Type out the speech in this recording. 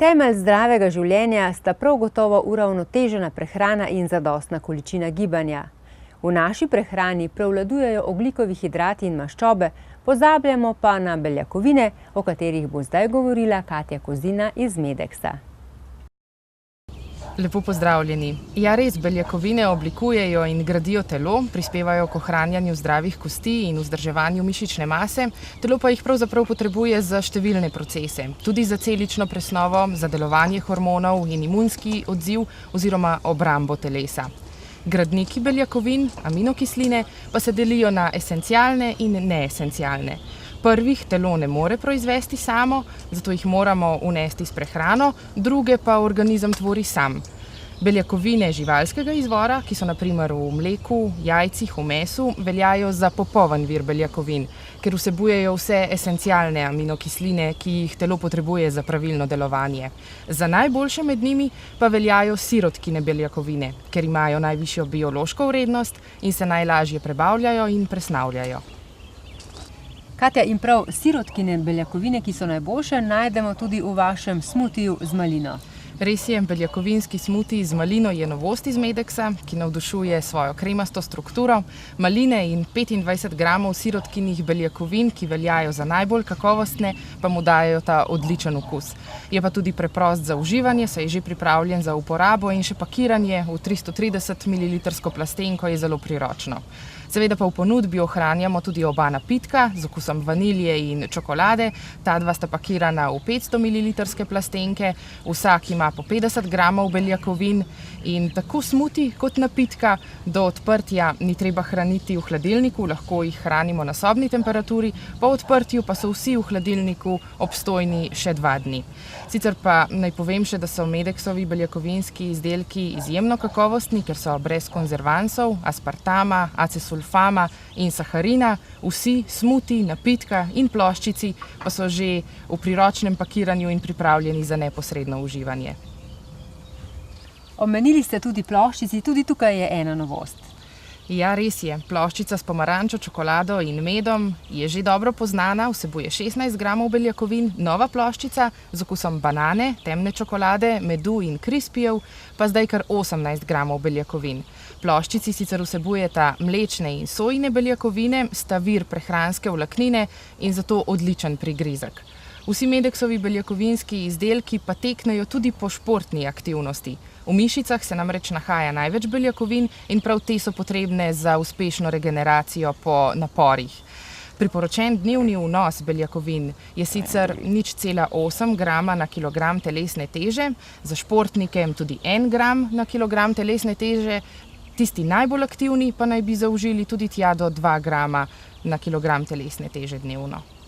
Temelj zdravega življenja sta prav gotovo uravnotežena prehrana in zadostna količina gibanja. V naši prehrani prevladujejo ogljikovi hidrati in maščobe, pozabljamo pa na beljakovine, o katerih bo zdaj govorila Katja Kozina iz Medeksa. Lepo pozdravljeni. Ja, res, beljakovine oblikujejo in gradijo telo, prispevajo k ohranjanju zdravih kosti in vzdrževanju mišične mase, telo pa jih pravzaprav potrebuje za številne procese, tudi za celično presnovo, za delovanje hormonov in imunski odziv oziroma obrambo telesa. Gradniki beljakovin, aminokisline, pa se delijo na esencialne in neesencialne. Prvih telo ne more proizvesti samo, zato jih moramo vnesti s prehrano, druge pa organizem tvori sam. Beljakovine živalskega izvora, ki so na primer v mleku, jajcih, v mesu, veljajo za popoln vir beljakovin, ker vsebujejo vse esencialne aminokisline, ki jih telo potrebuje za pravilno delovanje. Za najboljše med njimi pa veljajo sirotkine beljakovine, ker imajo najvišjo biološko vrednost in se najlažje prebavljajo in presnavljajo. Katja, in prav sirotkine beljakovine, ki so najboljše, najdemo tudi v vašem smutiju z malino. Res je, beljakovinski smuti z malino je novost iz Medeksa, ki navdušuje svojo kremasto strukturo. Maline in 25 gramov sirotkinih beljakovin, ki veljajo za najbolj kakovostne, pa mu dajo ta odličen okus. Je pa tudi preprost za uživanje, saj je že pripravljen za uporabo in še pakiranje v 330 ml plastenko je zelo priročno. Seveda pa v ponudbi ohranjamo tudi oba napitka z okusom vanilje in čokolade. Ta dva sta pakirana v 500 ml plastenke, vsak ima po 50 gramov beljakovin in tako smuti kot napitka do odprtja ni treba hraniti v hladilniku, lahko jih hranimo na sobni temperaturi, po odprtju pa so vsi v hladilniku obstojni še 2 dni. Sicer pa naj povem še, da so Medeksovi beljakovinski izdelki izjemno kakovostni, ker so brez konzervansov, aspartama, acesulfama in saharina, vsi smuti, napitka in ploščici pa so že v priročnem pakiranju in pripravljeni za neposredno uživanje. Omenili ste tudi ploščici, tudi tukaj je ena novost. Ja, res je. Ploščica s pomarančo, čokolado in medom je že dobro poznana, vsebuje 16 gramov beljakovin, nova ploščica z okusom banane, temne čokolade, medu in krispijev pa zdaj kar 18 gramov beljakovin. Ploščici sicer vsebujeta mlečne in sojine beljakovine, sta vir prehranske vlaknine in zato odličen prigrizek. Vsi Medeksovi beljakovinski izdelki pa teknejo tudi po športni aktivnosti. V mišicah se namreč nahaja največ beljakovin in prav te so potrebne za uspešno regeneracijo po naporih. Priporočen dnevni vnos beljakovin je sicer 0,8 grama na kilogram telesne teže, za športnike tudi 1 gram na kilogram telesne teže, tisti najbolj aktivni pa naj bi zaužili tudi tja do 2 grama na kilogram telesne teže dnevno.